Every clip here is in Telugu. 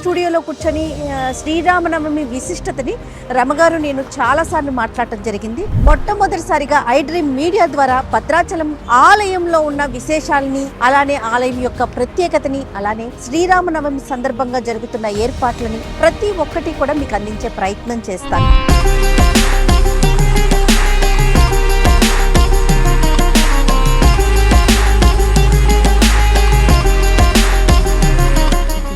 స్టూడియోలో కూర్చొని శ్రీరామనవమి విశిష్టతని రమగారు నేను చాలాసార్లు మాట్లాడటం జరిగింది. మొట్టమొదటిసారిగా ఐ డ్రీమ్ మీడియా ద్వారా భద్రాచలం ఆలయంలో ఉన్న విశేషాలని, అలానే ఆలయం యొక్క ప్రత్యేకతని, అలానే శ్రీరామనవమి సందర్భంగా జరుగుతున్న ఏర్పాట్లని ప్రతి ఒక్కటి కూడా మీకు అందించే ప్రయత్నం చేస్తాను.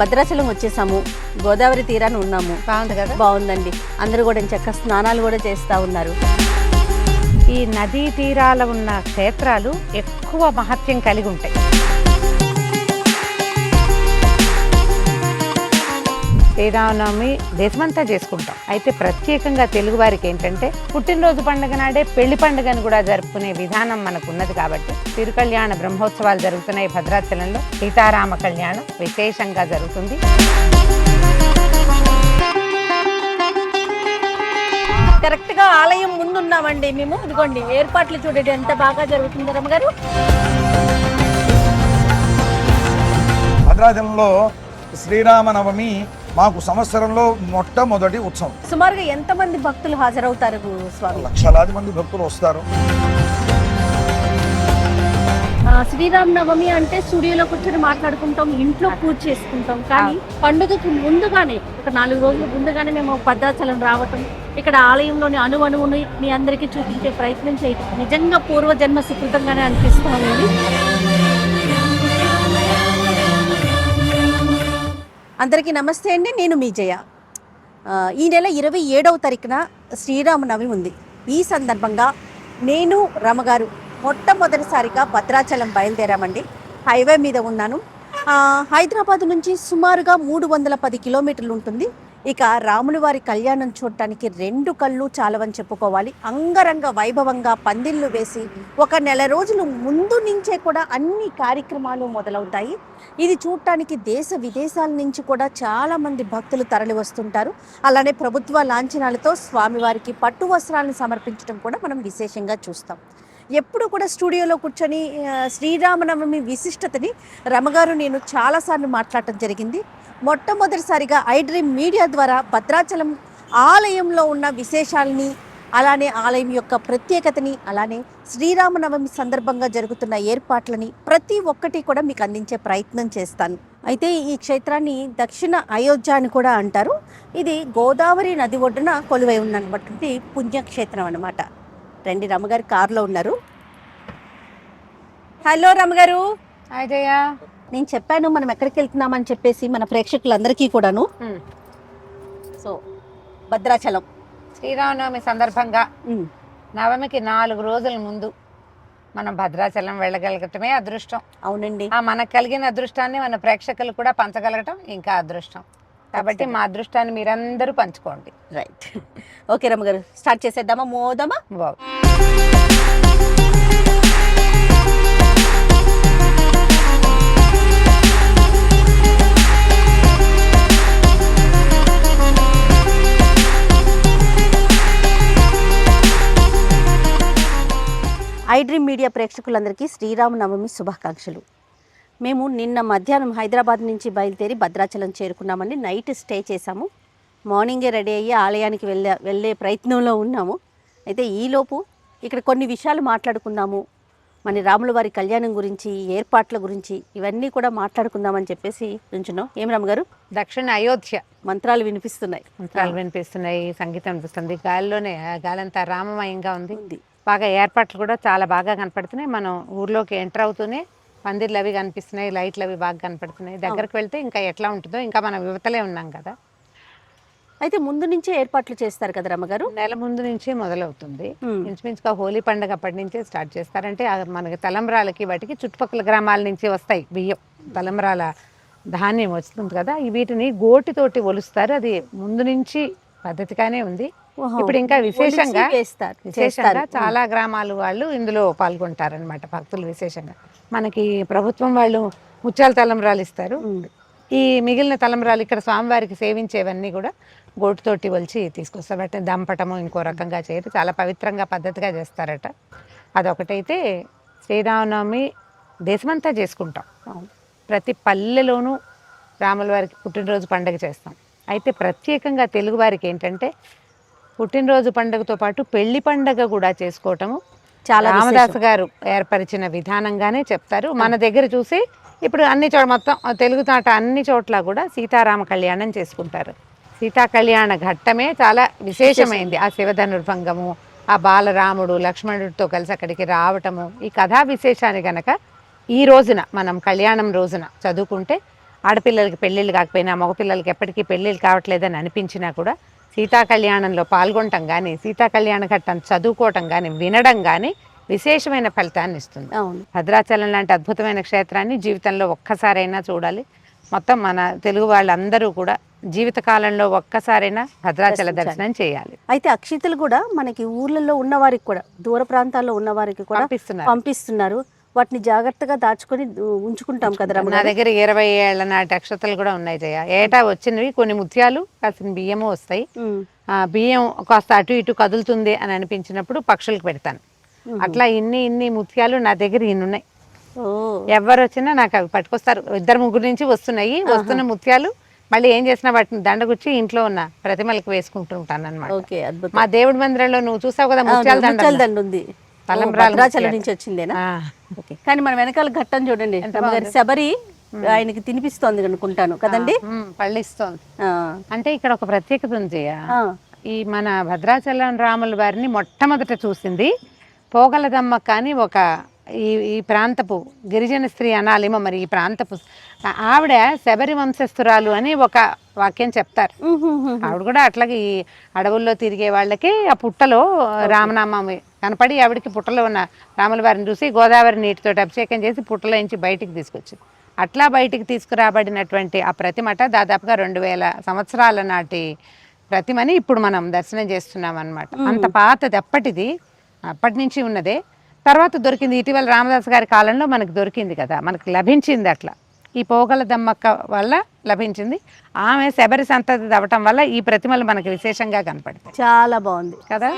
భద్రాచలం వచ్చేసాము, గోదావరి తీరాన్ని ఉన్నాము. బాగుంది కదా? బాగుందండి. అందరూ కూడా చక్కగా స్నానాలు కూడా చేస్తూ ఉన్నారు. ఈ నదీ తీరాల ఉన్న క్షేత్రాలు ఎక్కువ మహత్యం కలిగి ఉంటాయి. శ్రీరామనవమి దేశమంతా చేసుకుంటాం. అయితే ప్రత్యేకంగా తెలుగు వారికి ఏంటంటే పుట్టినరోజు పండుగ నాడే పెళ్లి పండుగను కూడా జరుపుకునే విధానం మనకు ఉన్నది. కాబట్టి తిరుకళ్యాణ బ్రహ్మోత్సవాలు జరుగుతున్నాయి భద్రాచలంలో. సీతారామ కళ్యాణం విశేషంగా జరుగుతుంది. కరెక్ట్ గా ఆలయం ముందున్నామండి మేము. ఇదిగోండి ఏర్పాట్లు చూడండి ఎంత బాగా జరుగుతుంది రమ్మగారు. భద్రాచలంలో శ్రీరామనవమి మాకు సంవత్సరంలో మొట్టమొదటి ఉత్సవం. సుమారుగా ఎంతమంది భక్తులు హాజరవుతారు స్వామి? లక్షలాది మంది భక్తులు వస్తారు. శ్రీరామనవమి అంటే స్టూడియోలో కూర్చొని మాట్లాడుకుంటాం, ఇంట్లో పూజ చేసుకుంటాం. కానీ పండుగకి ముందుగానే ఒక 4 రోజుల ముందుగానే మేము భద్రాచలం రావటం, ఇక్కడ ఆలయంలోని అణువుని మీ అందరికీ చూపించే ప్రయత్నం చేయటం నిజంగా పూర్వజన్మ సుకృతంగానే అనిపిస్తాము. అందరికీ నమస్తే అండి, నేను మీ జయ. ఈ నెల 27వ తారీఖున శ్రీరామనవమి ఉంది. ఈ సందర్భంగా నేను రమగారు మొట్టమొదటిసారిగా భద్రాచలం బయలుదేరామండి. హైవే మీద ఉన్నాను. హైదరాబాద్ నుంచి సుమారుగా 310 కిలోమీటర్లు ఉంటుంది. ఇక రాముల వారి కళ్యాణం చూడటానికి 2 కళ్ళు చాలవని చెప్పుకోవాలి. అంగరంగ వైభవంగా పందిళ్ళు వేసి 1 నెల రోజులు ముందు నుంచే కూడా అన్ని కార్యక్రమాలు మొదలవుతాయి. ఇది చూడటానికి దేశ విదేశాల నుంచి కూడా చాలామంది భక్తులు తరలి వస్తుంటారు. అలానే ప్రభుత్వ లాంఛనాలతో స్వామివారికి పట్టు వస్త్రాలను సమర్పించడం కూడా మనం విశేషంగా చూస్తాం. ఎప్పుడు కూడా స్టూడియోలో కూర్చొని శ్రీరామనవమి విశిష్టతని రమగారు నేను చాలాసార్లు మాట్లాడటం జరిగింది. మొట్టమొదటిసారిగా ఐ డ్రీమ్ మీడియా ద్వారా భద్రాచలం ఆలయంలో ఉన్న విశేషాలని, అలానే ఆలయం యొక్క ప్రత్యేకతని, అలానే శ్రీరామనవమి సందర్భంగా జరుగుతున్న ఏర్పాట్లని ప్రతి ఒక్కటి కూడా మీకు అందించే ప్రయత్నం చేస్తాను. అయితే ఈ క్షేత్రాన్ని దక్షిణ అయోధ్య అని కూడా అంటారు. ఇది గోదావరి నది ఒడ్డున కొలువై ఉన్నటువంటి పుణ్యక్షేత్రం అన్నమాట. రండి, రమగారు కారులో ఉన్నారు. హలో రమగారు. హాయ్ జయ. నేను చెప్పాను మనం ఎక్కడికి వెళ్తున్నామని చెప్పేసి మన ప్రేక్షకులందరికీ కూడాను. సో భద్రాచలం శ్రీరామనవమి సందర్భంగా నవమికి 4 రోజుల ముందు మనం భద్రాచలం వెళ్ళగలగటమే అదృష్టం. అవునండి. మనకు కలిగిన అదృష్టాన్ని మన ప్రేక్షకులు కూడా పంచగలగటం ఇంకా అదృష్టం. కాబట్టి మా అదృష్టాన్ని మీరందరూ పంచుకోండి. రైట్. ఓకే రమగారు, స్టార్ట్ చేసేద్దామా? మోదమా? బాగు. ఐ డ్రీమ్ మీడియా ప్రేక్షకులందరికీ శ్రీరామనవమి శుభాకాంక్షలు. మేము నిన్న మధ్యాహ్నం హైదరాబాద్ నుంచి బయలుదేరి భద్రాచలం చేరుకున్నామండి. నైట్ స్టే చేసాము. మార్నింగే రెడీ అయ్యి ఆలయానికి వెళ్ళే ప్రయత్నంలో ఉన్నాము. అయితే ఈలోపు ఇక్కడ కొన్ని విషయాలు మాట్లాడుకుందాము. మన రాముల వారి కళ్యాణం గురించి, ఏర్పాట్ల గురించి ఇవన్నీ కూడా మాట్లాడుకుందామని చెప్పేసి నుంచున్నాం. ఏం రామగారు? దక్షిణ అయోధ్య మంత్రాలు వినిపిస్తున్నాయి. సంగీతం వినిపిస్తుంది. గాలిలోనే గాలంతా రామమయంగా ఉంది. బాగా ఏర్పాట్లు కూడా చాలా బాగా కనపడుతున్నాయి. మనం ఊర్లోకి ఎంటర్ అవుతూనే పందిర్లు అవి కనిపిస్తున్నాయి, లైట్లు అవి బాగా కనపడుతున్నాయి. దగ్గరకు వెళ్తే ఇంకా ఎట్లా ఉంటుందో, ఇంకా మనం యువతలే ఉన్నాం కదా. అయితే ముందు నుంచే ఏర్పాట్లు చేస్తారు కదా రమ్మగారు? నెల ముందు నుంచే మొదలవుతుంది. ఇంచుమించుగా హోలీ పండుగ అప్పటి నుంచే స్టార్ట్ చేస్తారంటే మనకి తలంబ్రాలకి వాటికి చుట్టుపక్కల గ్రామాల నుంచి వస్తాయి బియ్యం, తలంబ్రాల ధాన్యం వస్తుంది కదా. వీటిని గోటితోటి ఒలుస్తారు. అది ముందు నుంచి పద్ధతిగానే ఉంది. ఇప్పుడు ఇంకా విశేషంగా చాలా గ్రామాలు వాళ్ళు ఇందులో పాల్గొంటారనమాట, భక్తులు. విశేషంగా మనకి ప్రభుత్వం వాళ్ళు ముత్యాల తలంబ్రాలు ఇస్తారు. ఈ మిగిలిన తలంబ్రాలు ఇక్కడ స్వామివారికి సేవించేవన్నీ కూడా గోటుతోటి ఒలిచి తీసుకొస్తారు. అంటే దంపటము ఇంకో రకంగా చేయరు, చాలా పవిత్రంగా పద్ధతిగా చేస్తారట. అదొకటైతే శ్రీరామనవమి దేశమంతా చేసుకుంటాం. ప్రతి పల్లెలోనూ రాముల వారికి పుట్టినరోజు పండుగ చేస్తాం. అయితే ప్రత్యేకంగా తెలుగు వారికి ఏంటంటే పుట్టినరోజు పండుగతో పాటు పెళ్లి పండుగ కూడా చేసుకోవటము చాలా రామదాసు గారు ఏర్పరిచిన విధానంగానే చెప్తారు. మన దగ్గర చూసి ఇప్పుడు అన్ని చోట్ల మొత్తం తెలుగు తాట అన్ని చోట్ల కూడా సీతారామ కళ్యాణం చేసుకుంటారు. సీతా కళ్యాణ ఘట్టమే చాలా విశేషమైంది. ఆ శివధనుర్భంగము, ఆ బాలరాముడు లక్ష్మణుడితో కలిసి అక్కడికి రావటము, ఈ కథా విశేషాన్ని గనక ఈ రోజున మనం కళ్యాణం రోజున చదువుకుంటే ఆడపిల్లలకి పెళ్ళిళ్ళు కాకపోయినా మగపిల్లలకి ఎప్పటికీ పెళ్ళిళ్ళు కావట్లేదని అనిపించినా కూడా సీతా కళ్యాణంలో పాల్గొనటం కానీ సీతా కళ్యాణ ఘట్టం చదువుకోవటం కానీ వినడం కానీ విశేషమైన ఫలితాన్ని ఇస్తుంది. అవును. భద్రాచలం లాంటి అద్భుతమైన క్షేత్రాన్ని జీవితంలో ఒక్కసారైనా చూడాలి. మొత్తం మన తెలుగు వాళ్ళందరూ కూడా జీవితకాలంలో ఒక్కసారైనా భద్రాచల దర్శనం చేయాలి. అయితే అక్షితలు కూడా మనకి ఊర్లలో ఉన్న వారికి కూడా దూర ప్రాంతాల్లో ఉన్న వారికి కూడా పంపిస్తున్నారు. వాటిని జాగ్రత్తగా దాచుకొని ఉంచుకుంటాం కదా రమణ. నా దగ్గర 20 ఏళ్ల నాటి అక్షతలు కూడా ఉన్నాయి జయ. ఏటా వచ్చినవి కొన్ని ముత్యాలు కాసిన బియ్యము వస్తాయి. ఆ బియ్యం కాస్త అటు ఇటు కదులుతుంది అని అనిపించినప్పుడు పక్షులకు పెడతాను. అట్లా ఇన్ని ముత్యాలు నా దగ్గర ఉన్నాయి. ఎవరు వచ్చినా నాకు అవి పట్టుకొస్తారు. 2-3 నుంచి వస్తున్నాయి. వస్తున్న ముత్యాలు మళ్ళీ ఏం చేసినా వాటిని దండగుచ్చి ఇంట్లో ఉన్న ప్రతిమలకు వేసుకుంటూ ఉంటాను అనమాట. మా దేవుడి మందిరంలో నువ్వు చూసావు కదా ముత్యాల దండ ఉంది. భద్రాచలం నుంచి వచ్చిందేనా? కానీ మన వెనకాల ఘట్టం చూడండి, శబరి ఆయనకి తినిపిస్తోంది అనుకుంటాను కదండి, పళ్ళిస్తోంది. అంటే ఇక్కడ ఒక ప్రత్యేకత ఉంది. ఈ మన భద్రాచలం రాముల వారిని మొట్టమొదట చూసింది పోగలదమ్మ కానీ ఒక ఈ ప్రాంతపు గిరిజన స్త్రీ అనాలేమో మరి. ఈ ప్రాంతపు ఆవిడ శబరి వంశస్థురాలు అని ఒక వాక్యం చెప్తారు. ఆవిడ కూడా అట్లాగే ఈ అడవుల్లో తిరిగే వాళ్ళకి ఆ పుట్టలో రామనామం కనపడి ఆవిడకి పుట్టలో ఉన్న రాముల వారిని చూసి గోదావరి నీటితో అభిషేకం చేసి పుట్టలో నుంచి బయటికి తీసుకొచ్చింది. అట్లా బయటికి తీసుకురాబడినటువంటి ఆ ప్రతిమట దాదాపుగా 2000 సంవత్సరాల నాటి ప్రతిమని ఇప్పుడు మనం దర్శనం చేస్తున్నాం అనమాట. అంత పాతది, అప్పటి నుంచి ఉన్నదే. తర్వాత దొరికింది ఇటీవల రామదాస్ గారి కాలంలో మనకు దొరికింది కదా, మనకు లభించింది. అట్లా ఈ పోగల దమ్మక్క వల్ల లభించింది. ఆమె శబరి సంతతి అవ్వటం వల్ల ఈ ప్రతిమలు మనకు విశేషంగా కనపడతాయి. చాలా బాగుంది కదా.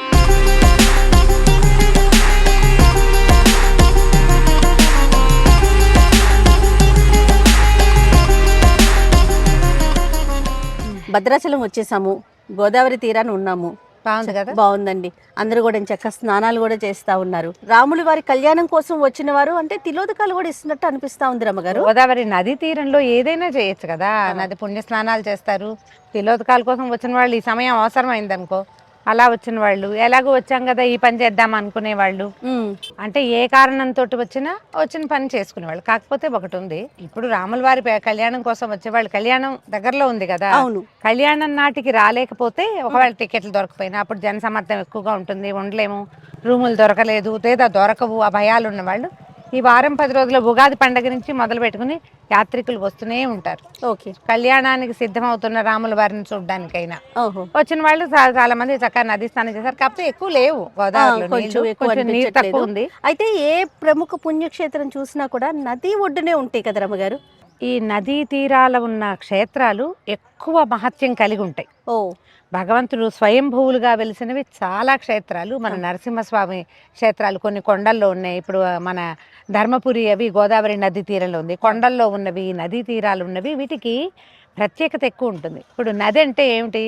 భద్రాచలం వచ్చేసాము, గోదావరి తీరాన్ని ఉన్నాము. బాగుంది కదా, బాగుందండి. అందరూ కూడా చక్కగా స్నానాలు కూడా చేస్తా ఉన్నారు. రాములు వారి కళ్యాణం కోసం వచ్చిన వారు అంటే తిలోదకాలు కూడా ఇస్తున్నట్టు అనిపిస్తా ఉంది రమ్మగారు. గోదావరి నది తీరంలో ఏదైనా చేయొచ్చు కదా, నది పుణ్య స్నానాలు చేస్తారు. తిలోదకాల కోసం వచ్చిన వాళ్ళు ఈ సమయం అవసరమైంది అనుకో, అలా వచ్చిన వాళ్ళు ఎలాగో వచ్చాం కదా ఈ పని చేద్దాం అనుకునే వాళ్ళు, అంటే ఏ కారణంతో వచ్చిన పని చేసుకునేవాళ్ళు. కాకపోతే ఒకటి ఉంది, ఇప్పుడు రాముల వారి కళ్యాణం కోసం వచ్చేవాళ్ళు కళ్యాణం దగ్గరలో ఉంది కదా, కళ్యాణం నాటికి రాలేకపోతే ఒకవేళ టికెట్లు దొరకపోయినా అప్పుడు జనసమర్థం ఎక్కువగా ఉంటుంది, ఉండలేము, రూములు దొరకలేదు లేదా దొరకవు, ఆ భయాలు ఉన్నవాళ్ళు ఈ వారం 10 రోజుల ఉగాది పండుగ నుంచి మొదలు పెట్టుకుని యాత్రికులు వస్తూనే ఉంటారు. కళ్యాణానికి సిద్ధమవుతున్న రాముల వారిని చూడడానికైనా వచ్చిన వాళ్ళు చాలా మంది చక్కగా నది స్నానం చేశారు. కాకపోతే ఎక్కువ లేవు గోదావరిలో, నీరు తక్కువ ఉంది. అయితే ఏ ప్రముఖ పుణ్యక్షేత్రం చూసినా కూడా నది ఒడ్డునే ఉంటాయి కదా రమ్మగారు. ఈ నదీ తీరాల ఉన్న క్షేత్రాలు ఎక్కువ మహత్యం కలిగి ఉంటాయి. భగవంతుడు స్వయంభూవులుగా వెలిసినవి చాలా క్షేత్రాలు. మన నరసింహస్వామి క్షేత్రాలు కొన్ని కొండల్లో ఉన్నాయి. ఇప్పుడు మన ధర్మపురి అవి గోదావరి నదీ తీరంలో ఉంది. కొండల్లో ఉన్నవి, నదీ తీరాలు ఉన్నవి, వీటికి ప్రత్యేకత ఎక్కువ ఉంటుంది. ఇప్పుడు నది అంటే ఏమిటి?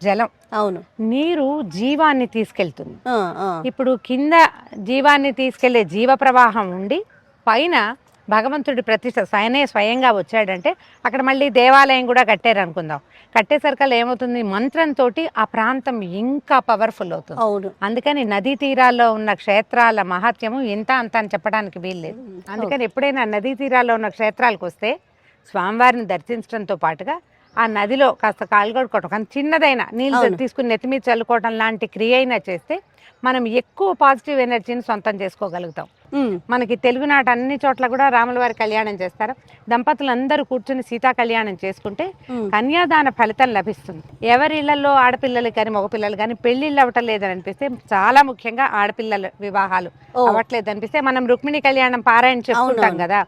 జలం. అవును, నీరు జీవాన్ని తీసుకెళ్తుంది. ఇప్పుడు కింద జీవాన్ని తీసుకెళ్లే జీవ ప్రవాహం ఉండి పైన భగవంతుడి ప్రతిష్ట స్వయంగా వచ్చాడంటే అక్కడ మళ్ళీ దేవాలయం కూడా కట్టారు అనుకుందాం. కట్టేసరికల్లా ఏమవుతుంది, మంత్రంతో ఆ ప్రాంతం ఇంకా పవర్ఫుల్ అవుతుంది. అందుకని నదీ తీరాల్లో ఉన్న క్షేత్రాల మహత్యము ఇంత అంత అని చెప్పడానికి వీల్లేదు. అందుకని ఎప్పుడైనా నదీ తీరాల్లో ఉన్న క్షేత్రాలకు వస్తే స్వామివారిని దర్శించడంతో పాటుగా ఆ నదిలో కాస్త కాళ్ళు కడుక్కోవటం, కానీ చిన్నదైనా నీళ్ళు తీసుకుని నెత్తిమీద చల్లుకోవటం లాంటి క్రియ అయినా చేస్తే మనం ఎక్కువ పాజిటివ్ ఎనర్జీని సొంతం చేసుకోగలుగుతాం. మనకి తెలుగునాట అన్ని చోట్ల కూడా రాముల వారి కళ్యాణం చేస్తారు. దంపతులు అందరూ కూర్చుని సీతా కళ్యాణం చేసుకుంటే కన్యాదాన ఫలితం లభిస్తుంది. ఎవరి ఇళ్లలో ఆడపిల్లలు కానీ మగపిల్లలు కానీ పెళ్లిళ్ళు అవ్వటం లేదని అనిపిస్తే, చాలా ముఖ్యంగా ఆడపిల్లల వివాహాలు అవ్వట్లేదు అనిపిస్తే మనం రుక్మిణి కళ్యాణం పారాయణ చెప్పుకుంటాం కదా.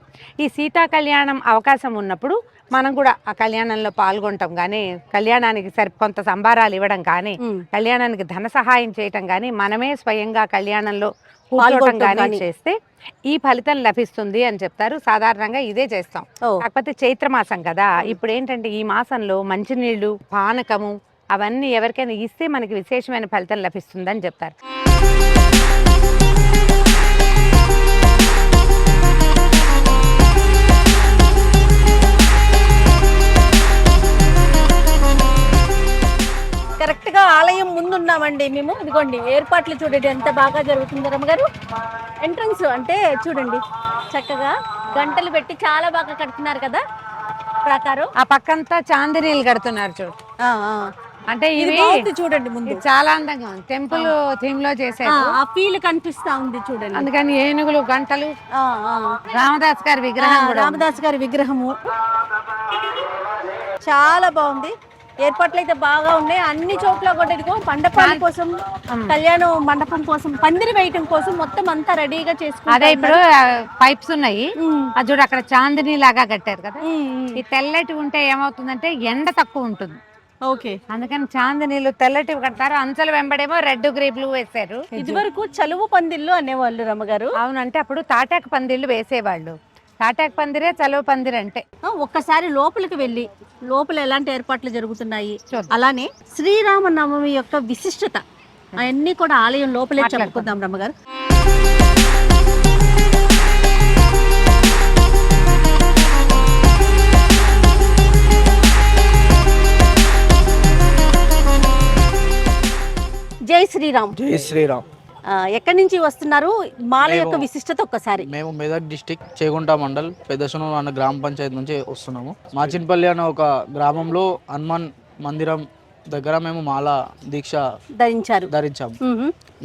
ఈ సీతా కళ్యాణం అవకాశం ఉన్నప్పుడు మనం కూడా ఆ కళ్యాణంలో పాల్గొనటం కానీ, కళ్యాణానికి కొంత సంభారాలు ఇవ్వడం కానీ, కళ్యాణానికి ధన సహాయం చేయటం కానీ, మనమే స్వయంగా కళ్యాణంలో కూర్చోవటం పాల్గొనటం కానీ కానీ. చేస్తే ఈ ఫలితం లభిస్తుంది అని చెప్తారు. సాధారణంగా ఇదే చేస్తాం. ఓ. కాకపోతే చైత్రమాసం కదా, ఇప్పుడు ఏంటంటే ఈ మాసంలో మంచినీళ్ళు, పానకము అవన్నీ ఎవరికైనా ఇస్తే మనకి విశేషమైన ఫలితం లభిస్తుందని చెప్తారు. కరెక్ట్ గా ఆలయం ముందు ఉన్నామండి మేము. ఇదిగోండి ఏర్పాట్లు చూడండి ఎంత బాగా జరుగుతుంది రమ్మగారు. ఎంట్రన్స్ అంటే చూడండి చక్కగా గంటలు పెట్టి చాలా బాగా కడుతున్నారు కదా ప్రాకారం. ఆ పక్కంతా చాందినీలు కడుతున్నారు చూడు. అంటే ఇది ఇవి బాగుంది చూడండి ముందు. ఇది చాలా అందంగా ఉంది. టెంపుల్ థీమ్ లో చేశారు. ఆ ఫీల్ కనిపిస్తా ఉంది చూడండి. అందుకని ఏనుగులు, గంటలు, ఆ, ఆ. రామదాస్ గారి విగ్రహం కూడా ఉంది. రామదాస్ గారి విగ్రహము చాలా బాగుంది. ఏర్పాట్లు అయితే బాగా ఉన్నాయి అన్ని చోట్ల కూడా. ఇదిగో మండపాల కోసం, కళ్యాణ మండపం కోసం, పందిరి వేయటం కోసం మొత్తం అంతా రెడీగా అదే చేసుకుంటారు. ఇప్పుడు పైప్స్ ఉన్నాయి. అది చూడు అక్కడ చాందిని లాగా కట్టారు కదా. ఈ తెల్లటి ఉంటే ఏమవుతుందంటే ఎండ తక్కువ ఉంటుంది. ఓకే. అందుకని చాందినీలు తెల్లటివి కడతారు. అంచలు వెంబడేమో రెడ్ గ్రే బ్లూ వేశారు. ఇది వరకు చలువు పందిళ్ళు అనేవాళ్ళు రమ్మగారు. అవునంటే అప్పుడు తాటాకు పందిళ్ళు వేసేవాళ్ళు. తాటాకు పందిరే చలువ పందిరి అంటే. ఒక్కసారి లోపలికి వెళ్ళి లోపల ఎలాంటి ఏర్పాట్లు జరుగుతున్నాయి, చూద్దాం. అలానే శ్రీరామనవమి యొక్క విశిష్టత అవన్నీ కూడా ఆలయం లోపలే చెప్పుకుందాం రమ్మగారు. జై శ్రీరామ్. జై శ్రీరామ్. ఎక్కడి నుంచి వస్తున్నారు? మాల యొక్క విశిష్టత ఒక్కసారి. మేము మెదక్ డిస్టిక్ చేగుంట మండల్ పెద్దసనూరు అన్న గ్రామ పంచాయతీ నుంచి వస్తున్నాము. మాచిన్పల్లి అనే ఒక గ్రామంలో హనుమాన్ మందిరం దగ్గర మేము మాల దీక్ష ధరించాము.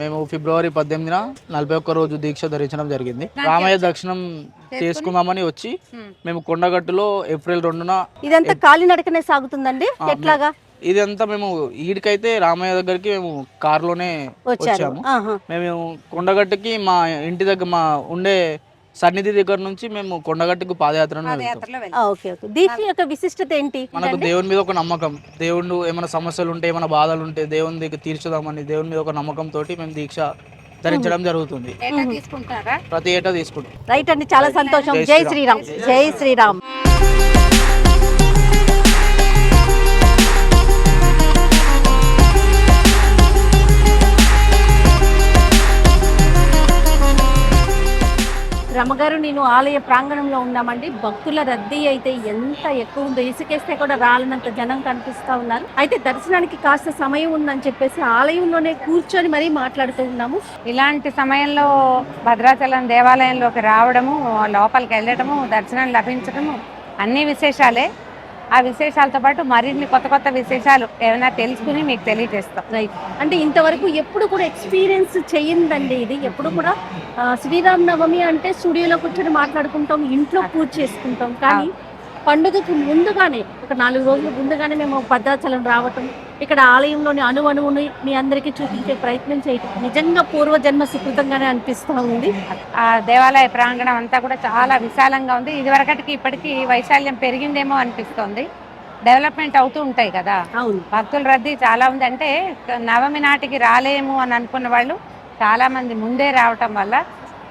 మేము ఫిబ్రవరి 18న 41 రోజు దీక్ష ధరించడం జరిగింది. రామయ్య దర్శనం చేసుకుందామని వచ్చి మేము కొండగట్టులో ఏప్రిల్ 2న ఇదంతా కాలినడకనే సాగుతుందండి. ఎట్లాగా? ఇదంతా మేము ఈడికైతే రామయ్య దగ్గరికి మేము కారులోనే వచ్చాము. మేము కొండగట్టుకి మా ఇంటి దగ్గర మా ఉండే సన్నిధి దగ్గర నుంచి మేము కొండగట్టుకు పాదయాత్రను వెళ్తాం. దీక్ష యొక్క విశిష్టత ఏంటి? మనకు దేవుని మీద ఒక నమ్మకం. దేవుడు ఏమైనా సమస్యలు ఉంటే, ఏమైనా బాధలు ఉంటే దేవుని దగ్గర తీర్చుదామని దేవుని మీద ఒక నమ్మకం తోటి మేము దీక్ష ధరించడం జరుగుతుంది. ప్రతి ఏటా తీసుకుంటాం. రైట్ అండి, చాలా సంతోషం. జై శ్రీరామ్. జై శ్రీరామ్. రమ్మగారు, నేను ఆలయ ప్రాంగణంలో ఉన్నామండి. భక్తుల రద్దీ అయితే ఎంత ఎక్కువ ఉందో, ఇసుకేస్తే కూడా రాలనంత జనం కనిపిస్తా ఉన్నారు. అయితే దర్శనానికి కాస్త సమయం ఉందని చెప్పేసి ఆలయంలోనే కూర్చొని మరీ మాట్లాడుతూ ఉన్నాము. ఇలాంటి సమయంలో భద్రాచలం దేవాలయంలోకి రావడము, లోపలికి వెళ్ళడము, దర్శనం లభించడము అన్ని విశేషాలే. ఆ విశేషాలతో పాటు మరిన్ని కొత్త కొత్త విశేషాలు ఏమైనా తెలుసుకుని మీకు తెలియజేస్తాం. రైట్. అంటే ఇంతవరకు ఎప్పుడు కూడా ఎక్స్పీరియన్స్ చెయ్యిందండి ఇది. ఎప్పుడు కూడా శ్రీరామనవమి అంటే స్టూడియోలో కూర్చొని మాట్లాడుకుంటాం, ఇంట్లో పూజ చేసుకుంటాం. కానీ పండుగకు ముందుగానే ఒక 4 రోజుల ముందుగానే మేము భద్రాచలం రావటం, ఇక్కడ ఆలయంలోని అణువుని మీ అందరికీ చూపించే ప్రయత్నం చేయటం నిజంగా పూర్వజన్మ సుకృతంగానే అనిపిస్తూ ఉంది. ఆ దేవాలయ ప్రాంగణం అంతా కూడా చాలా విశాలంగా ఉంది. ఇదివరకటికి ఇప్పటికీ వైశాల్యం పెరిగిందేమో అనిపిస్తోంది. డెవలప్మెంట్ అవుతూ ఉంటాయి కదా. అవును. భక్తుల రద్దీ చాలా ఉంది. అంటే నవమి నాటికి రాలేము అని అనుకున్న వాళ్ళు చాలా మంది ముందే రావటం వల్ల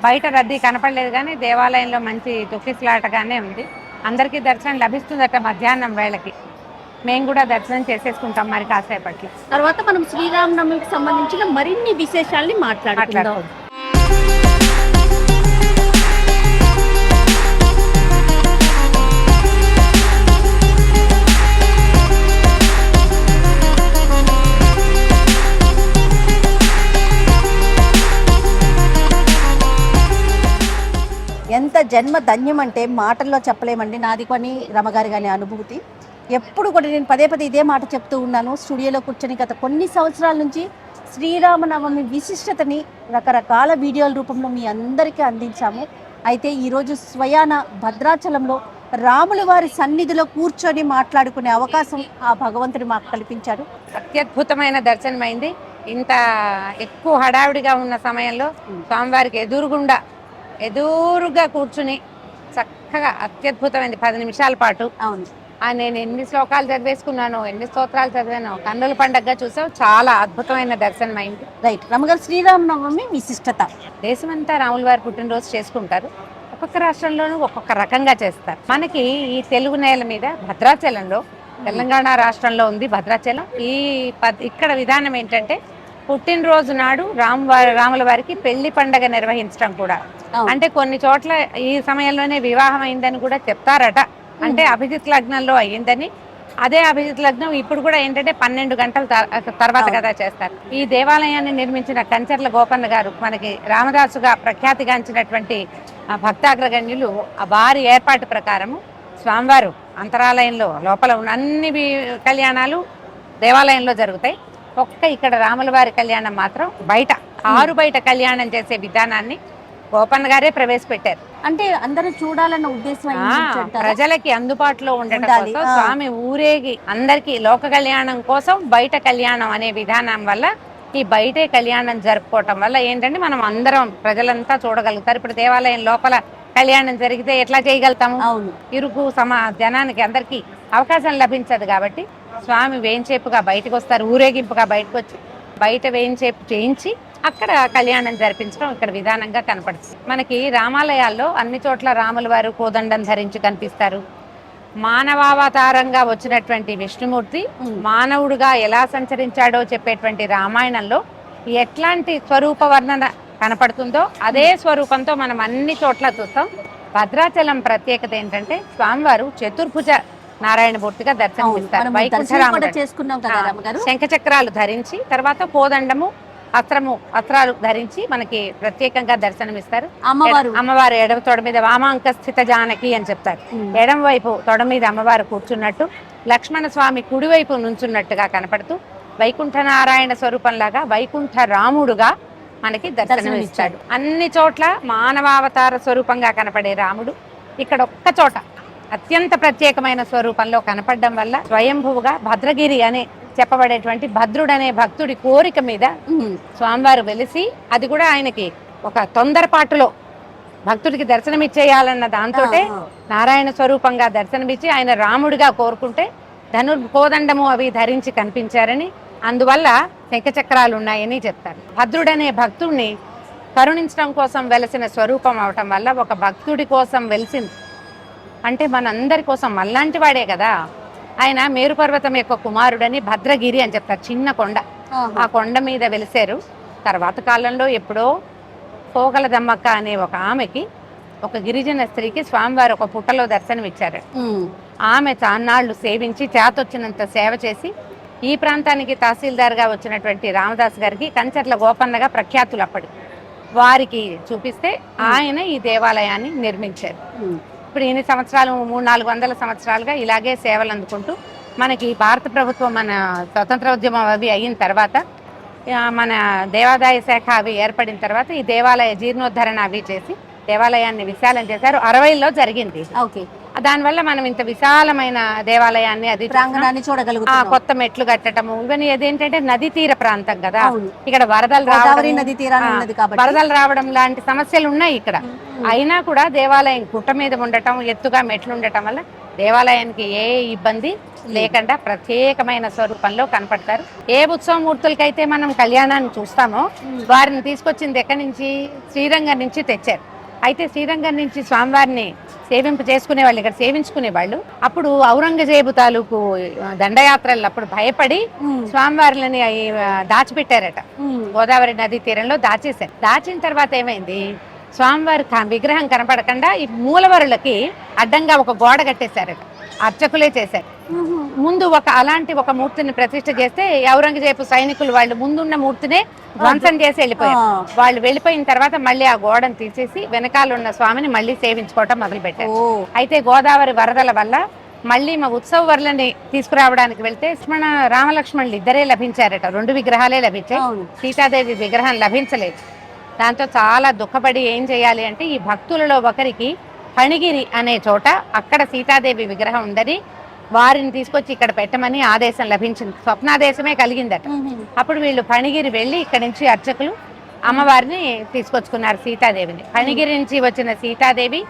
బయట రద్దీ కనపడలేదు. కానీ దేవాలయంలో మంచి తొక్కిసలాటగానే ఉంది. అందరికీ దర్శనం లభిస్తుందట మధ్యాహ్నం వేళకి. మేము కూడా దర్శనం చేసేసుకుంటాం మరి కాసేపట్లో. తర్వాత మనం శ్రీరామనవమికి సంబంధించిన మరిన్ని విశేషాలని మాట్లాడుకుందాం. ఎంత జన్మ ధన్యం అంటే మాటల్లో చెప్పలేమండి. నాది కొని రమగారి గారి అనుభూతి. ఎప్పుడు కూడా నేను పదే పదే ఇదే మాట చెప్తూ ఉన్నాను. స్టూడియోలో కూర్చొని గత కొన్ని సంవత్సరాల నుంచి శ్రీరామనవమి విశిష్టతని రకరకాల వీడియోల రూపంలో మీ అందరికీ అందించాము. అయితే ఈరోజు స్వయాన భద్రాచలంలో రాముల వారి సన్నిధిలో కూర్చొని మాట్లాడుకునే అవకాశం ఆ భగవంతుడు మాకు కల్పించాడు. అత్యద్భుతమైన దర్శనమైంది. ఇంత ఎక్కువ హడావిడిగా ఉన్న సమయంలో స్వామివారికి ఎదురుగా కూర్చుని చక్కగా అత్యద్భుతమైంది 10 నిమిషాల పాటు. అవును. నేను ఎన్ని శ్లోకాలు చదివేసుకున్నాను, ఎన్ని స్తోత్రాలు చదివాను, కన్నుల పండగగా చూసావు, చాలా అద్భుతమైన దర్శనం అయింది. రైట్ రమగారు, శ్రీరామనవమి విశిష్టత. దేశమంతా రాముల వారి పుట్టినరోజు చేసుకుంటారు. ఒక్కొక్క రాష్ట్రంలోనూ ఒక్కొక్క రకంగా చేస్తారు. మనకి ఈ తెలుగు నేల మీద భద్రాచలంలో, తెలంగాణ రాష్ట్రంలో ఉంది భద్రాచలం. ఇక్కడ విధానం ఏంటంటే పుట్టినరోజు నాడు రాముల వారికి పెళ్లి పండగ నిర్వహించడం కూడా. అంటే కొన్ని చోట్ల ఈ సమయంలోనే వివాహం అయిందని కూడా చెప్తారట. అంటే అభిజిత్ లగ్నంలో అయ్యిందని. అదే అభిజిత్ లగ్నం ఇప్పుడు కూడా ఏంటంటే 12 గంటల తర్వాత కదా చేస్తారు. ఈ దేవాలయాన్ని నిర్మించిన కంచర్ల గోపన్న గారు మనకి రామదాసుగా ప్రఖ్యాతిగాంచినటువంటి భక్తాగ్రగణ్యులు, వారి ఏర్పాటు ప్రకారము స్వామివారు అంతరాలయంలో లోపల ఉన్న అన్ని కళ్యాణాలు దేవాలయంలో జరుగుతాయి. ఇక్కడ రాముల వారి కళ్యాణం మాత్రం బయట, బయట కళ్యాణం చేసే విధానాన్ని గోపన్న గారే ప్రవేశపెట్టారు. అంటే అందరూ చూడాలన్న ఉద్దేశం ప్రజలకి అందుబాటులో ఉండటం కోసం స్వామి ఊరేగి అందరికి లోక కళ్యాణం కోసం బయట కళ్యాణం అనే విధానం వల్ల ఈ బయటే కళ్యాణం జరుపుకోవటం వల్ల ఏంటంటే మనం అందరం ప్రజలంతా చూడగలుగుతారు. ఇప్పుడు దేవాలయం లోపల కళ్యాణం జరిగితే ఎట్లా చేయగలుగుతాము? ఇరుకు జనానికి అందరికి అవకాశం లభించదు. కాబట్టి స్వామి వేంచేపుగా బయటకు వస్తారు, ఊరేగింపుగా బయటకు వచ్చి బయట వేంచేపు చేయించి అక్కడ కళ్యాణం జరిపించడం ఇక్కడ విధానంగా కనపడుతుంది. మనకి రామాలయాల్లో అన్ని చోట్ల రాముల వారు కోదండం ధరించి కనిపిస్తారు. మానవావతారంగా వచ్చినటువంటి విష్ణుమూర్తి మానవుడుగా ఎలా సంచరించాడో చెప్పేటువంటి రామాయణంలో ఎట్లాంటి స్వరూప వర్ణన కనపడుతుందో అదే స్వరూపంతో మనం అన్ని చోట్ల చూస్తాం. భద్రాచలం ప్రత్యేకత ఏంటంటే స్వామివారు చతుర్భుజ నారాయణమూర్తిగా దర్శనమిస్తారు. శంఖచక్రాలు ధరించి, తర్వాత కోదండము, అస్త్రాలు ధరించి మనకి ప్రత్యేకంగా దర్శనమిస్తారు. అమ్మవారు ఎడమ తొడ మీద వామాంక స్థిత జానకి అని చెప్తారు. ఎడమ వైపు తొడ మీద అమ్మవారు కూర్చున్నట్టు, లక్ష్మణ స్వామి కుడివైపు నుంచున్నట్టుగా కనపడుతూ వైకుంఠ నారాయణ స్వరూపంలాగా వైకుంఠ రాముడుగా మనకి దర్శనమిస్తాడు. అన్ని చోట్ల మానవావతార స్వరూపంగా కనపడే రాముడు ఇక్కడ ఒక్క చోట అత్యంత ప్రత్యేకమైన స్వరూపంలో కనపడడం వల్ల స్వయంభువుగా భద్రగిరి అనే చెప్పబడేటువంటి భద్రుడనే భక్తుడి కోరిక మీద స్వామివారు వెలిసి, అది కూడా ఆయనకి ఒక తొందరపాటులో భక్తుడికి దర్శనమిచ్చేయాలన్న దాంతో నారాయణ స్వరూపంగా దర్శనమిచ్చి ఆయన రాముడిగా కోరుకుంటే కోదండము అవి ధరించి కనిపించారని, అందువల్ల శంఖచక్రాలు ఉన్నాయని చెప్తారు. భద్రుడనే భక్తుడిని కరుణించడం కోసం వెలసిన స్వరూపం అవటం వల్ల ఒక భక్తుడి కోసం వెలిసింది. అంటే మనందరి కోసం మళ్ళాంటి వాడే కదా ఆయన. మేరుపర్వతం యొక్క కుమారుడని భద్రగిరి అని చెప్తారు. చిన్న కొండ, ఆ కొండ మీద వెలిసారు. తర్వాత కాలంలో ఎప్పుడో పోగల దమ్మక్క అనే ఒక ఆమెకి, ఒక గిరిజన స్త్రీకి స్వామివారు ఒక పుట్టలో దర్శనం ఇచ్చారు. ఆమె చాన్నాళ్లు సేవించి చేతొచ్చినంత సేవ చేసి ఈ ప్రాంతానికి తహసీల్దార్గా వచ్చినటువంటి రామదాస్ గారికి కంచర్ల గోపన్నగా ప్రఖ్యాతులు అప్పటి వారికి చూపిస్తే ఆయన ఈ దేవాలయాన్ని నిర్మించారు. ఇప్పుడు ఎన్ని సంవత్సరాలు, 300-400 సంవత్సరాలుగా ఇలాగే సేవలు అందుకుంటూ మనకి భారత ప్రభుత్వం మన స్వతంత్రోద్యమం అవి అయిన తర్వాత, మన దేవాదాయ శాఖ అవి ఏర్పడిన తర్వాత ఈ దేవాలయ జీర్ణోద్ధరణ అవి చేసి దేవాలయాన్ని విశాలం చేశారు. 60లో జరిగింది. దానివల్ల మనం ఇంత విశాలమైన దేవాలయాన్ని, అది ప్రాంగణాన్ని చూడగలుగుతాం. కొత్త మెట్లు కట్టడము, ఇవన్నీ అదేంటంటే నది తీర ప్రాంతం కదా, ఇక్కడ వరదలు రావడం లాంటి సమస్యలు ఉన్నాయి ఇక్కడ. అయినా కూడా దేవాలయం గుట్ట మీద ఉండటం, ఎత్తుగా మెట్లు ఉండటం వల్ల దేవాలయానికి ఏ ఇబ్బంది లేకుండా ప్రత్యేకమైన స్వరూపంలో కనపడతారు. ఏ ఉత్సవమూర్తులకైతే మనం కళ్యాణాన్ని చూస్తామో వారిని తీసుకొచ్చింది ఎక్కడి నుంచి? శ్రీరంగం నుంచి తెచ్చారు. అయితే శ్రీరంగం నుంచి స్వామివారిని సేవింపు చేసుకునే వాళ్ళు, ఇక్కడ సేవించుకునే వాళ్ళు. అప్పుడు ఔరంగజేబు తాలూకు దండయాత్రలు అప్పుడు భయపడి స్వామివారిని దాచిపెట్టారట. గోదావరి నదీ తీరంలో దాచేశారు. దాచిన తర్వాత ఏమైంది, స్వామివారి విగ్రహం కనపడకుండా ఈ మూలవరులకి అడ్డంగా ఒక గోడ కట్టేశారట. అర్చకులే చేశారు. ముందు అలాంటి ఒక మూర్తిని ప్రతిష్ఠ చేస్తే ఔరంగజేబు సైనికులు వాళ్ళు ముందున్న మూర్తినే ధ్వంసం చేసి వెళ్ళిపోయారు. వాళ్ళు వెళ్ళిపోయిన తర్వాత మళ్ళీ ఆ గోడను తీసేసి వెనకాల ఉన్న స్వామిని మళ్ళీ సేవించుకోవటం మొదలు పెట్టారు. అయితే గోదావరి వరదల వల్ల మళ్ళీ మా ఉత్సవ వరలని తీసుకురావడానికి వెళ్తే రామలక్ష్మణులు ఇద్దరే లభించారట. 2 విగ్రహాలే లభించాయి. సీతాదేవి విగ్రహం లభించలేదు. దాంతో చాలా దుఃఖపడి ఏం చేయాలి అంటే ఈ భక్తులలో ఒకరికి ఫణిగిరి అనే చోట అక్కడ సీతాదేవి విగ్రహం ఉందని వారిని తీసుకొచ్చి ఇక్కడ పెట్టమని ఆదేశం లభించింది. స్వప్నాదేశమే కలిగిందట. అప్పుడు వీళ్ళు ఫణిగిరి వెళ్ళి ఇక్కడ నుంచి అర్చకులు అమ్మవారిని తీసుకొచ్చుకున్నారు, సీతాదేవిని. ఫణిగిరి నుంచి వచ్చిన సీతాదేవి,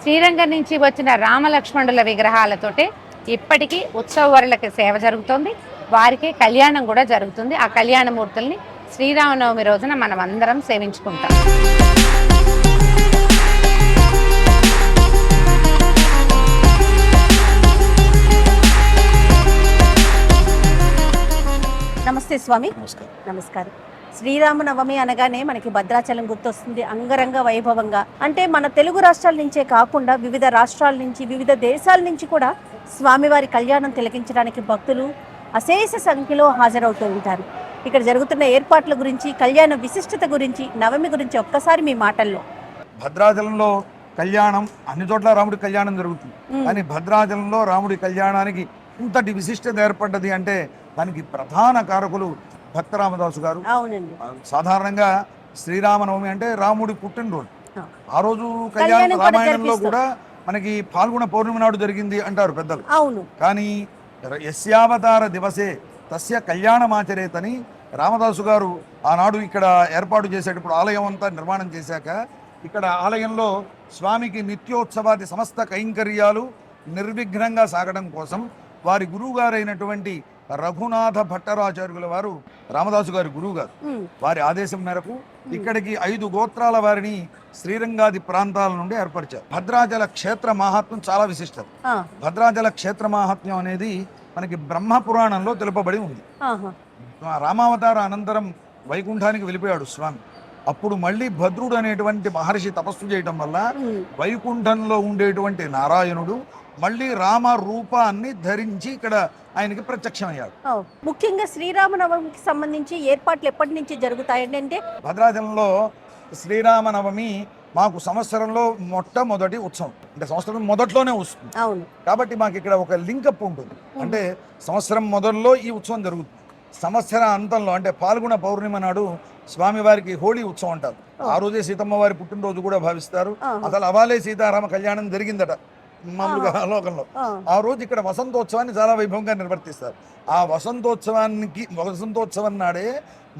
శ్రీరంగం నుంచి వచ్చిన రామలక్ష్మణుల విగ్రహాలతోటే ఇప్పటికీ ఉత్సవరులకి సేవ జరుగుతుంది, వారికి కళ్యాణం కూడా జరుగుతుంది. ఆ కళ్యాణమూర్తుల్ని శ్రీరామనవమి రోజున మనం అందరం సేవించుకుంటాం. నమస్తే స్వామి. నమస్కారం. నమస్కారం. శ్రీరామనవమి అనగానే మనకి భద్రాచలం గుర్తొస్తుంది అంగరంగ వైభవంగా. అంటే మన తెలుగు రాష్ట్రాల నుంచే కాకుండా వివిధ రాష్ట్రాల నుంచి, వివిధ దేశాల నుంచి కూడా స్వామివారి కళ్యాణం తిలకించడానికి భక్తులు అశేష సంఖ్యలో హాజరవుతూ ఉంటారు. ఇక్కడ జరుగుతున్న ఏర్పాట్ల గురించి, కళ్యాణ విశిష్టత గురించి, నవమి గురించి ఒక్కసారి మీ మాటల్లో. భద్రాచలంలో కళ్యాణం అన్ని చోట్ల రాముడి కళ్యాణం జరుగుతుంది, కానీ భద్రాచలంలో రాముడి కళ్యాణానికి ఇంతటి విశిష్టత ఏర్పడ్డది అంటే దానికి ప్రధాన కారకులు భక్త రామదాసు గారు. అవునండి. సాధారణంగా శ్రీరామనవమి అంటే రాముడి పుట్టినరోజు. ఆ రోజు కళ్యాణం కళ్యాణం కూడా రామాయణంలో జరిపిస్తారు. కూడా మనకి పాల్గొన పౌర్ణమి నాడు జరిగింది అంటారు పెద్దలు. అవును. కానీ యస్యావతార దివసే తస్య కళ్యాణమాచరేతని రామదాసు గారు ఆనాడు ఇక్కడ ఏర్పాటు చేసేటప్పుడు ఆలయం అంతా నిర్మాణం చేశాక ఇక్కడ ఆలయంలో స్వామికి నిత్యోత్సవాది సమస్త కైంకర్యాలు నిర్విఘ్నంగా సాగడం కోసం వారి గురువుగారైనటువంటి రఘునాథ భట్టరాచార్యుల వారు, రామదాసు గారి గురువు గారు, వారి ఆదేశం మేరకు ఇక్కడికి 5 గోత్రాల వారిని శ్రీరంగాది ప్రాంతాల నుండి ఏర్పరిచారు. భద్రాచల క్షేత్ర మహాత్మ్యం చాలా విశిష్టం. భద్రాచల క్షేత్ర మహాత్మ్యం అనేది మనకి బ్రహ్మ పురాణంలో తెలుపబడి ఉంది. రామావతార అనంతరం వైకుంఠానికి వెళ్ళిపోయాడు స్వామి. అప్పుడు మళ్ళీ భద్రుడు అనేటువంటి మహర్షి తపస్సు చేయటం వల్ల వైకుంఠంలో ఉండేటువంటి నారాయణుడు మళ్ళీ రామ రూపాన్ని ధరించి ఇక్కడ ఆయనకి ప్రత్యక్షమయ్యాడు. ముఖ్యంగా శ్రీరామనవమికి సంబంధించి ఏర్పాట్లు ఎప్పటి నుంచి జరుగుతాయండి? అంటే భద్రాచలంలో శ్రీరామనవమి మాకు సంవత్సరంలో మొట్టమొదటి ఉత్సవం, అంటే సంవత్సరం మొదట్లోనే వస్తుంది. అవును. కాబట్టి మాకు ఇక్కడ ఒక లింకప్ ఉంటుంది. అంటే సంవత్సరం మొదల్లో ఈ ఉత్సవం జరుగుతుంది. సంవత్సర అంతంలో అంటే పాల్గొన పౌర్ణిమ నాడు స్వామివారికి హోళీ ఉత్సవం అంటారు. ఆ రోజే సీతమ్మ వారి పుట్టినరోజు కూడా భావిస్తారు. అసలు అవాలే సీతారామ కళ్యాణం జరిగిందట మామూలుగా లోకంలో. ఆ రోజు ఇక్కడ వసంతోత్సవాన్ని చాలా వైభవంగా నిర్వర్తిస్తారు. ఆ వసంతోత్సవం నాడే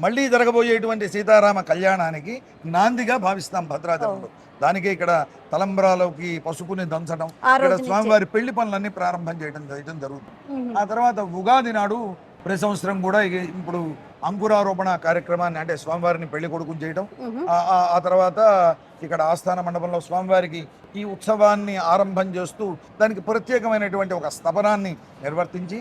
మళ్ళీ జరగబోయేటువంటి సీతారామ కళ్యాణానికి నాందిగా భావిస్తాం భద్రాచలంలో. దానికే ఇక్కడ తలంబ్రాలోకి పసుపుని దంచడం, ఇక్కడ స్వామివారి పెళ్లి పనులన్నీ ప్రారంభం చేయడం జరుగుతుంది. ఆ తర్వాత ఉగాది నాడు ప్రతి సంవత్సరం కూడా ఇప్పుడు అంకురారోపణ కార్యక్రమాన్ని, అంటే స్వామివారిని పెళ్లి కొడుకుని చేయడం, ఆ తర్వాత ఇక్కడ ఆస్థాన మండపంలో స్వామివారికి ఈ ఉత్సవాన్ని ఆరంభం చేస్తూ దానికి ప్రత్యేకమైనటువంటి ఒక స్తపనాన్ని నిర్వర్తించి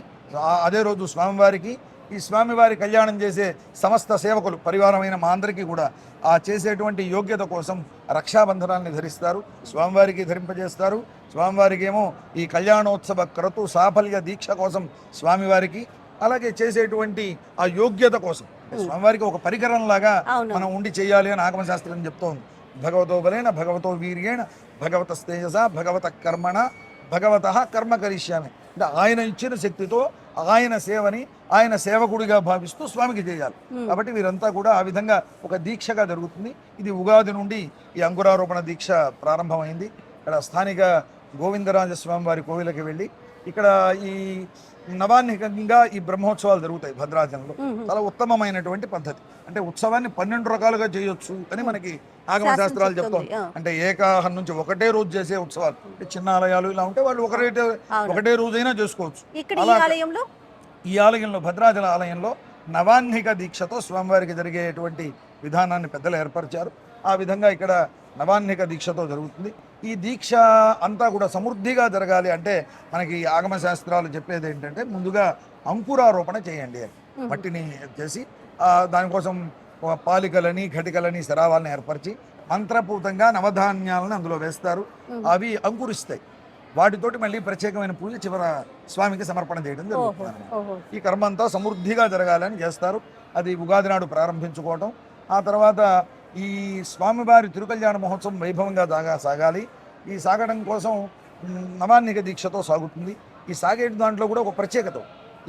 అదే రోజు స్వామివారికి ఈ స్వామివారి కళ్యాణం చేసే సమస్త సేవకులు పరివారమైన మా అందరికీ కూడా ఆ చేసేటువంటి యోగ్యత కోసం రక్షాబంధనాన్ని ధరిస్తారు, స్వామివారికి ధరింపజేస్తారు. స్వామివారికి ఏమో ఈ కళ్యాణోత్సవ క్రతు సాఫల్య దీక్ష కోసం స్వామివారికి, అలాగే చేసేటువంటి ఆ యోగ్యత కోసం స్వామివారికి ఒక పరికరం లాగా మనం ఉండి చేయాలి అని ఆగమశాస్త్రం చెప్తోంది. భగవతో బలేన భగవతో వీర్యేణ భగవత తేజస భగవత కర్మణ భగవత కర్మ కరిష్యామి. అంటే ఆయన ఇచ్చిన శక్తితో ఆయన సేవని ఆయన సేవకుడిగా భావిస్తూ స్వామికి చేయాలి. కాబట్టి వీరంతా కూడా ఆ విధంగా ఒక దీక్షగా జరుగుతుంది. ఇది ఉగాది నుండి ఈ అంకురారోపణ దీక్ష ప్రారంభమైంది. ఇక్కడ స్థానిక గోవిందరాజస్వామి వారి కోవిలకి వెళ్ళి ఇక్కడ ఈ నవాన్నికంగా ఈ బ్రహ్మోత్సవాలు జరుగుతాయి భద్రాచలంలో. చాలా ఉత్తమమైనటువంటి పద్ధతి. అంటే ఉత్సవాన్ని 12 రకాలుగా చేయొచ్చు అని మనకి ఆగమ శాస్త్రాలు చెప్తాం. అంటే ఏకాహం నుంచి ఒకటే రోజు చేసే ఉత్సవాలు, అంటే చిన్న ఆలయాలు ఇలా ఉంటే వాళ్ళు ఒకటే రోజైనా చేసుకోవచ్చు. ఈ ఆలయంలో భద్రాచల ఆలయంలో నవాన్నిక దీక్షతో స్వామివారికి జరిగేటువంటి విధానాన్ని పెద్దలు ఏర్పరిచారు. ఆ విధంగా ఇక్కడ నవాన్నిక దీక్షతో జరుగుతుంది. ఈ దీక్ష అంతా కూడా సమృద్ధిగా జరగాలి అంటే మనకి ఆగమ శాస్త్రాలు చెప్పేది ఏంటంటే ముందుగా అంకురారోపణ చేయండి అని. మట్టిని చేసి దానికోసం పాలికలని ఘటికలని శరావాలని ఏర్పరిచి మంత్రపూతంగా నవధాన్యాలను అందులో వేస్తారు. అవి అంకురిస్తాయి. వాటితోటి మళ్ళీ ప్రత్యేకమైన పూజ చివర స్వామికి సమర్పణ చేయడం జరుగుతుంది. ఈ కర్మ అంతా సమృద్ధిగా జరగాలని చేస్తారు. అది ఉగాది నాడు ప్రారంభించుకోవటం. ఆ తర్వాత ఈ స్వామివారి తిరుకల్యాణ మహోత్సవం వైభవంగా సాగాలి. ఈ సాగడం కోసం నవాన్నిక దీక్షతో సాగుతుంది. ఈ సాగే దాంట్లో కూడా ఒక ప్రత్యేకత.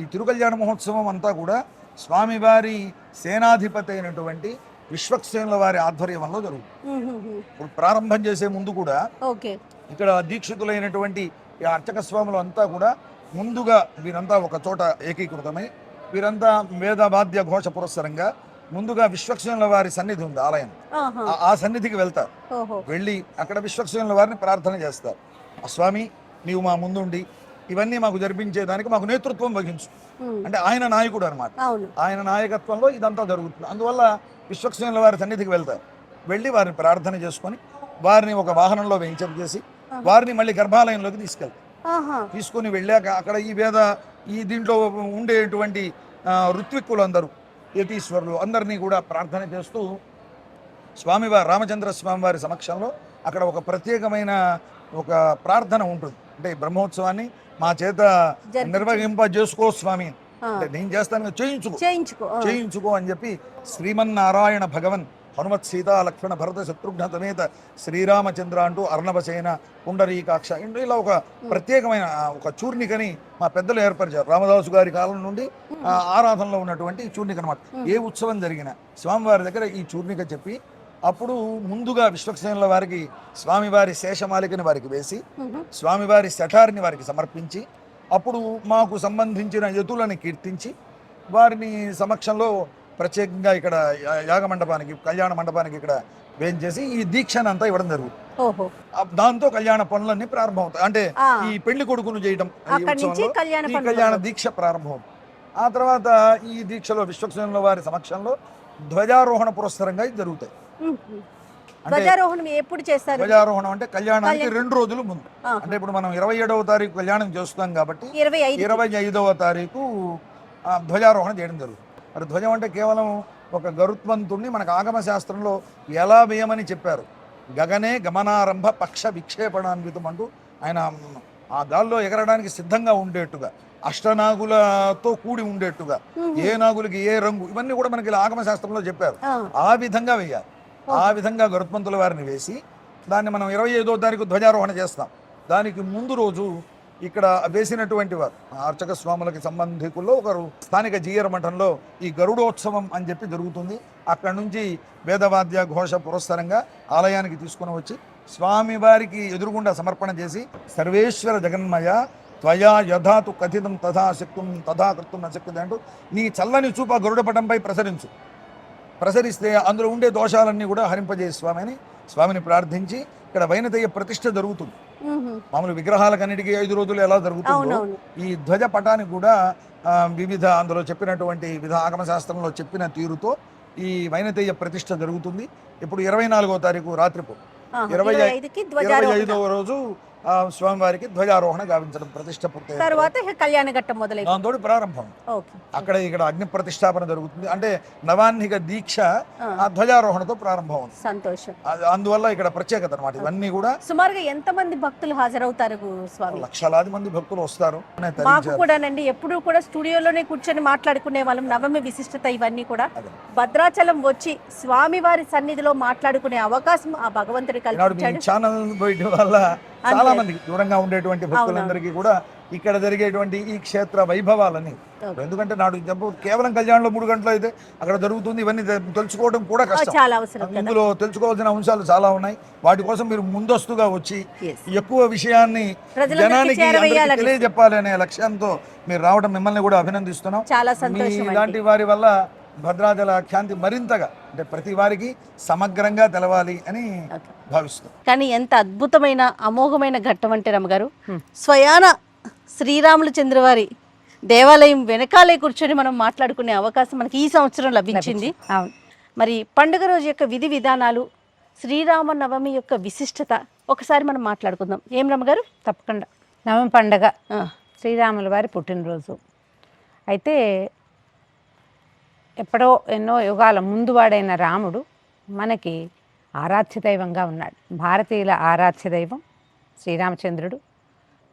ఈ తిరుకల్యాణ మహోత్సవం అంతా కూడా స్వామివారి సేనాధిపతి అయినటువంటి విశ్వక్సేనుల వారి ఆధ్వర్యంలో జరుగుతుంది. ఇప్పుడు ప్రారంభం చేసే ముందు కూడా ఇక్కడ దీక్షితులైనటువంటి ఈ అర్చక స్వాములు అంతా కూడా ముందుగా వీరంతా ఒక చోట ఏకీకృతమై వీరంతా వేద వాద్య ఘోష పురస్సరంగా ముందుగా విశ్వక్సేనుల వారి సన్నిధి ఉంది ఆలయం, ఆ సన్నిధికి వెళ్తారు. వెళ్ళి అక్కడ విశ్వక్సేనుల వారిని ప్రార్థన చేస్తారు. స్వామి నీవు మా ముందుండి ఇవన్నీ మాకు జరిపించేదానికి మాకు నేతృత్వం వహించు. అంటే ఆయన నాయకుడు అనమాట. అవును. ఆయన నాయకత్వంలో ఇదంతా జరుగుతుంది. అందువల్ల విశ్వక్సేనుల వారి సన్నిధికి వెళ్తారు. వెళ్ళి వారిని ప్రార్థన చేసుకొని వారిని ఒక వాహనంలో వేయించేసి వారిని మళ్ళీ గర్భాలయంలోకి తీసుకెళ్తారు. తీసుకొని వెళ్ళాక అక్కడ ఈ దీంట్లో ఉండేటువంటి ఋత్విక్కులు అందరూ, యతీశ్వరులు అందరినీ కూడా ప్రార్థన చేస్తూ స్వామివారి రామచంద్ర స్వామి వారి సమక్షంలో అక్కడ ఒక ప్రత్యేకమైన ఒక ప్రార్థన ఉంటుంది. అంటే ఈ బ్రహ్మోత్సవాన్ని మా చేత నిర్వహింపజేసుకో స్వామి, అంటే నేను చేస్తాను, చేయించుకో అని చెప్పి శ్రీమన్నారాయణ భగవన్ హనుమత్ సీతా లక్ష్మణ భరత శత్రుఘ్న సమేత శ్రీరామచంద్ర అంటూ అర్ణవసేన పుండరీకాక్ష ఇలా ఒక ప్రత్యేకమైన ఒక చూర్ణికని మా పెద్దలు ఏర్పరిచారు. రామదాసు గారి కాలం నుండి ఆరాధనలో ఉన్నటువంటి చూర్ణిక అనమాట. ఏ ఉత్సవం జరిగినా స్వామివారి దగ్గర ఈ చూర్ణిక చెప్పి అప్పుడు ముందుగా విశ్వక్సేనుల వారికి స్వామివారి శేషమాలికని వారికి వేసి స్వామివారి శఠారిని వారికి సమర్పించి అప్పుడు మాకు సంబంధించిన యతులని కీర్తించి వారిని సమక్షంలో ప్రత్యేకంగా ఇక్కడ యాగ మండపానికి కళ్యాణ మండపానికి ఇక్కడ వేయించేసి ఈ దీక్షను అంతా ఇవ్వడం జరుగుతుంది. దాంతో కళ్యాణ పనులన్నీ ప్రారంభమవుతాయి. అంటే ఈ పెళ్లి కొడుకును చేయడం ఈ కళ్యాణ దీక్ష ప్రారంభం. ఆ తర్వాత ఈ దీక్షలో విశ్వక్సేనుల వారి సమక్షంలో ధ్వజారోహణ పురస్సరంగా జరుగుతాయి. ధ్వజారోహణం ఎప్పుడు చేస్తారు? ధ్వజారోహణం అంటే కళ్యాణానికి 2 రోజులు ముందు. అంటే ఇప్పుడు మనం 27వ తారీఖు కళ్యాణం చేస్తున్నాం కాబట్టి 25వ తారీఖు ధ్వజారోహణ చేయడం జరుగుతుంది. మరి ధ్వజం అంటే కేవలం ఒక గరుత్మంతుణ్ణి మనకు ఆగమ శాస్త్రంలో ఎలా వేయమని చెప్పారు. గగనే గమనారంభ పక్ష విక్షేపణాన్వితం అంటూ ఆయన ఆ గాల్లో ఎగరడానికి సిద్ధంగా ఉండేట్టుగా, అష్టనాగులతో కూడి ఉండేట్టుగా, ఏ నాగులకి ఏ రంగు, ఇవన్నీ కూడా మనకి ఇలా ఆగమ శాస్త్రంలో చెప్పారు. ఆ విధంగా వేయాలి. ఆ విధంగా గరుత్మంతుల వారిని వేసి దాన్ని మనం 25వ తారీఖు ధ్వజారోహణ చేస్తాం. దానికి ముందు రోజు ఇక్కడ వేసినటువంటి వారు అర్చక స్వాములకి సంబంధికుల్లో ఒకరు స్థానిక జీయర్ మఠంలో ఈ గరుడోత్సవం అని చెప్పి జరుగుతుంది. అక్కడ నుంచి వేదవాద్య ఘోష పురస్సరంగా ఆలయానికి తీసుకుని వచ్చి స్వామివారికి ఎదురుగుండా సమర్పణ చేసి సర్వేశ్వర జగన్మయ త్వయా యథాతు కథితం తథా శక్తుం తథా కర్తుం అశక్యతే అంటూ నీ చల్లని చూప గరుడపటంపై ప్రసరిస్తే అందులో ఉండే దోషాలన్నీ కూడా హరింపజేయ స్వామి అని స్వామిని ప్రార్థించి ఇక్కడ వైనతేయ ప్రతిష్ఠ జరుగుతుంది. మామూలు విగ్రహాలకన్నిటికీ 5 రోజులు ఎలా జరుగుతుందో ఈ ధ్వజ పటానికి కూడా వివిధ అందులో చెప్పినటువంటి వివిధ ఆగమ శాస్త్రంలో చెప్పిన తీరుతో ఈ వైనతేయ ప్రతిష్ఠ జరుగుతుంది. ఇప్పుడు 24వ తారీఖు రాత్రిపూట 25వ రోజు స్వామివారికి ధ్వజారోహణ గావించడం ప్రతిష్ట పూర్తి తర్వాత కళ్యాణ ఘట్టం మొదలైంది. దాంతో ప్రారంభం. ఇక్కడ అగ్ని ప్రతిష్టాపన జరుగుతుంది. అంటే నవాన్నిక దీక్ష ఆ ధ్వజారోహణతో ప్రారంభం. సంతోషం. అందువల్ల ఇక్కడ ప్రత్యేకత అన్నమాట. ఇవన్నీ కూడా సుమారుగా ఎంత మంది భక్తులు హాజరవుతారు స్వామి? లక్షలాది మంది భక్తులు వస్తారు. మాకు కూడానండి ఎప్పుడు కూడా స్టూడియోలోనే కూర్చొని మాట్లాడుకునే వాళ్ళం. నవమి విశిష్టత ఇవన్నీ కూడా భద్రాచలం వచ్చి స్వామి వారి సన్నిధిలో మాట్లాడుకునే అవకాశం ఆ భగవంతుడి కల్పించాడు. ఛానల్ బయట వల్ల చాలా మంది దూరంగా ఉండేటువంటి భక్తులందరికీ కూడా ఇక్కడ జరిగేటువంటి ఈ క్షేత్ర వైభవాలని, ఎందుకంటే నాడు కేవలం కళ్యాణంలో 3 గంటలు అయితే అక్కడ జరుగుతుంది. ఇవన్నీ తెలుసుకోవడం కూడా కష్టం. ఇందులో తెలుసుకోవాల్సిన అంశాలు చాలా ఉన్నాయి. వాటి కోసం మీరు ముందస్తుగా వచ్చి ఎక్కువ విషయాన్ని జనానికి తెలియజెప్పాలి అనే లక్ష్యంతో మీరు రావడం మిమ్మల్ని కూడా అభినందిస్తున్నాం. ఇలాంటి వారి వల్ల భద్రాచల ఖ్యాతి మరింతగా అంటే ప్రతి వారికి సమగ్రంగా తెలవాలి అని భావిస్తాం. కానీ ఎంత అద్భుతమైన అమోఘమైన ఘట్టం అంటే రమ్మగారు, స్వయాన శ్రీరాములచంద్ర వారి దేవాలయం వెనకాలే కూర్చొని మనం మాట్లాడుకునే అవకాశం మనకి ఈ సంవత్సరం లభించింది. మరి పండుగ రోజు యొక్క విధి విధానాలు, శ్రీరామనవమి యొక్క విశిష్టత ఒకసారి మనం మాట్లాడుకుందాం. ఏం రమ్మగారు? తప్పకుండా. నవమి పండుగ శ్రీరాముల వారి పుట్టినరోజు. అయితే ఎప్పుడో ఎన్నో యుగాల ముందు వాడైన రాముడు మనకి ఆరాధ్య దైవంగా ఉన్నాడు. భారతీయుల ఆరాధ్య దైవం శ్రీరామచంద్రుడు.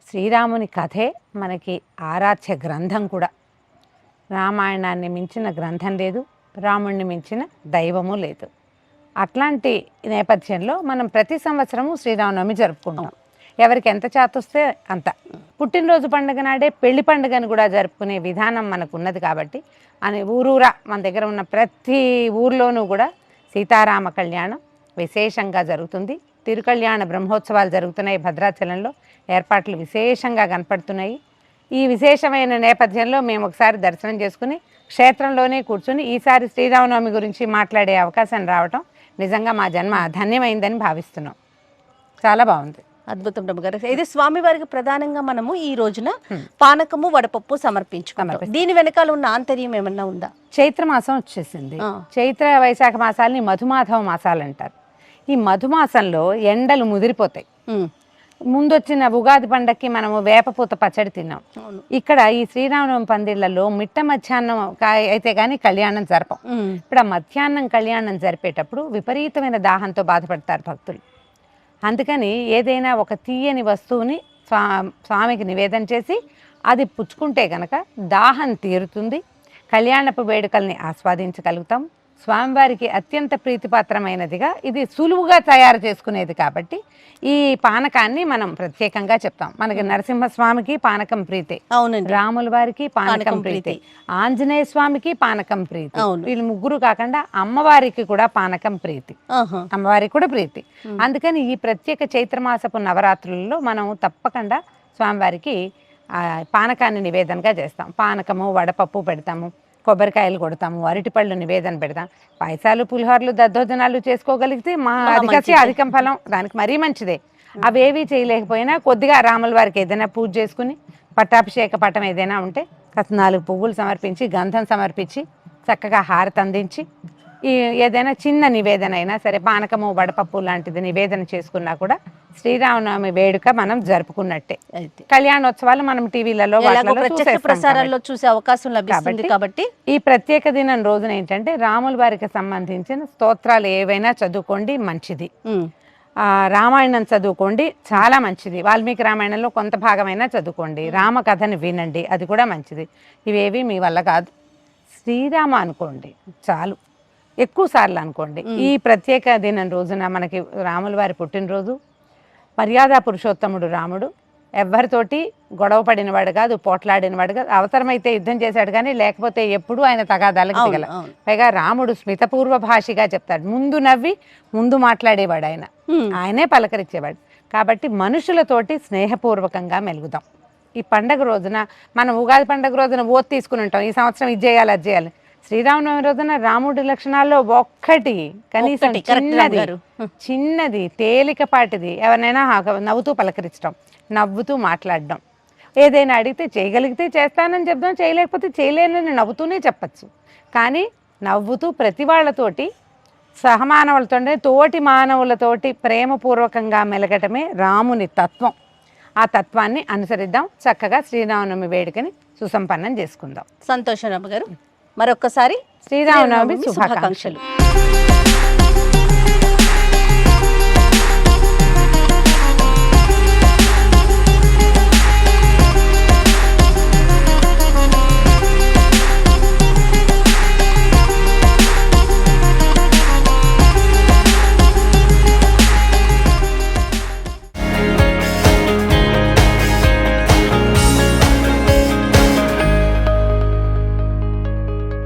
శ్రీరాముని కథే మనకి ఆరాధ్య గ్రంథం కూడా. రామాయణాన్ని మించిన గ్రంథం లేదు, రాముడిని మించిన దైవము లేదు. అట్లాంటి నేపథ్యంలో మనం ప్రతి సంవత్సరము శ్రీరామనవమి జరుపుకుంటాం. ఎవరికి ఎంత చేతొస్తే అంత. పుట్టినరోజు పండుగ నాడే పెళ్లి పండుగను కూడా జరుపుకునే విధానం మనకు ఉన్నది కాబట్టి అని ఊరూరా మన దగ్గర ఉన్న ప్రతి ఊర్లోనూ కూడా సీతారామ కళ్యాణం విశేషంగా జరుగుతుంది. తిరుకళ్యాణ బ్రహ్మోత్సవాలు జరుగుతున్నాయి. భద్రాచలంలో ఏర్పాట్లు విశేషంగా కనపడుతున్నాయి. ఈ విశేషమైన నేపథ్యంలో మేము ఒకసారి దర్శనం చేసుకుని క్షేత్రంలోనే కూర్చుని ఈసారి శ్రీరామనవమి గురించి మాట్లాడే అవకాశం రావటం నిజంగా మా జన్మ ధన్యమైందని భావిస్తున్నాం. చాలా బాగుంది. అద్భుతం రమ్మగారు. అయితే స్వామివారికి ప్రధానంగా మనము ఈ రోజున పానకము వడపప్పు సమర్పించుకుంటాం. దీని వెనకాల ఉన్న ఆంతర్యం ఏమన్నా ఉందా? చైత్రమాసం వచ్చేసింది. చైత్ర వైశాఖ మాసాలని మధుమాధవ మాసాలు అంటారు. ఈ మధుమాసంలో ఎండలు ముదిరిపోతాయి. ముందొచ్చిన ఉగాది పండక్కి మనము వేపపూత పచ్చడి తిన్నాం. ఇక్కడ ఈ శ్రీరామనవమి పందిళ్లలో మిట్ట మధ్యాహ్నం అయితే కానీ కళ్యాణం జరపం. ఇప్పుడు ఆ మధ్యాహ్నం కళ్యాణం జరిపేటప్పుడు విపరీతమైన దాహంతో బాధపడతారు భక్తులు. అందుకని ఏదైనా ఒక తీయని వస్తువుని స్వామికి నివేదన చేసి అది పుచ్చుకుంటే కనుక దాహం తీరుతుంది, కళ్యాణపు వేడుకల్ని ఆస్వాదించగలుగుతాం. స్వామివారికి అత్యంత ప్రీతిపాత్రమైనదిగా ఇది సులువుగా తయారు చేసుకునేది కాబట్టి ఈ పానకాన్ని మనం ప్రత్యేకంగా చెప్తాం. మనకి నరసింహస్వామికి పానకం ప్రీతి, అవునండి, రాముల వారికి పానకం ప్రీతి, ఆంజనేయ స్వామికి పానకం ప్రీతి, వీళ్ళు ముగ్గురు కాకుండా అమ్మవారికి కూడా పానకం ప్రీతి, అమ్మవారికి కూడా ప్రీతి. అందుకని ఈ ప్రత్యేక చైత్రమాసపు నవరాత్రులలో మనం తప్పకుండా స్వామివారికి పానకాన్ని నివేదనగా చేస్తాం. పానకము వడపప్పు పెడతాము, కొబ్బరికాయలు కొడతాము, అరటిపళ్ళు నివేదన పెడతాం. పాయసాలు పులిహోరలు దద్దోజనాలు చేసుకోగలిగితే అధికం ఫలం, దానికి మరీ మంచిదే. అవేవి చేయలేకపోయినా కొద్దిగా రాముల వారికి ఏదైనా పూజ చేసుకుని పట్టాభిషేక పటం ఏదైనా ఉంటే 4 పువ్వులు సమర్పించి గంధం సమర్పించి చక్కగా హారతి అందించి ఏదైనా చిన్న నివేదన అయినా సరే పానకము వడపప్పు లాంటిది నివేదన చేసుకున్నా కూడా శ్రీరామనవమి వేడుక మనం జరుపుకున్నట్టే. కళ్యాణోత్సవాలు మనం టీవీలలో ప్రసారాల్లో చూసే అవకాశం లభిస్తుంది కాబట్టి ఈ ప్రత్యేక దినం రోజున ఏంటంటే రాముల వారికి సంబంధించిన స్తోత్రాలు ఏవైనా చదువుకోండి, మంచిది. రామాయణం చదువుకోండి, చాలా మంచిది. వాల్మీకి రామాయణంలో కొంత భాగమైనా చదువుకోండి, రామకథని వినండి, అది కూడా మంచిది. ఇవేవి మీ వల్ల కాదు, శ్రీరామ అనుకోండి చాలు, ఎక్కువ సార్లు అనుకోండి. ఈ ప్రత్యేక దినం రోజున మనకి రాముల వారి పుట్టినరోజు. మర్యాద పురుషోత్తముడు రాముడు, ఎవ్వరితోటి గొడవ పడినవాడు కాదు, పోట్లాడినవాడు కాదు. అవసరమైతే యుద్ధం చేశాడు కానీ లేకపోతే ఎప్పుడు ఆయన తగాదాలకు దిగల. పైగా రాముడు స్మితపూర్వ భాషిగా చెప్తాడు, ముందు నవ్వి ముందు మాట్లాడేవాడు, ఆయనే పలకరించేవాడు. కాబట్టి మనుషులతోటి స్నేహపూర్వకంగా మెలుగుదాం. ఈ పండగ రోజున మనం ఉగాది పండగ రోజున ఓత్ తీసుకుని ఉంటాం, ఈ సంవత్సరం ఇది చేయాలి అది చేయాలి. శ్రీరామనవమి రోజున రాముడి లక్షణాల్లో ఒక్కటి కనీసం చిన్నది తేలికపాటిది ఎవరినైనా నవ్వుతూ పలకరించడం, నవ్వుతూ మాట్లాడడం, ఏదైనా అడిగితే చేయగలిగితే చేస్తానని చెప్దాం, చేయలేకపోతే చేయలేనని నవ్వుతూనే చెప్పచ్చు. కానీ నవ్వుతూ ప్రతి వాళ్ళతోటి సహమానవులతోనే తోటి మానవులతోటి ప్రేమపూర్వకంగా మెలగటమే రాముని తత్వం. ఆ తత్వాన్ని అనుసరిద్దాం, చక్కగా శ్రీరామనవమి వేడుకని సుసంపన్నం చేసుకుందాం. సంతోషం రమ్మ గారు, మరొక్కసారి శ్రీరామనవమి శుభాకాంక్షలు.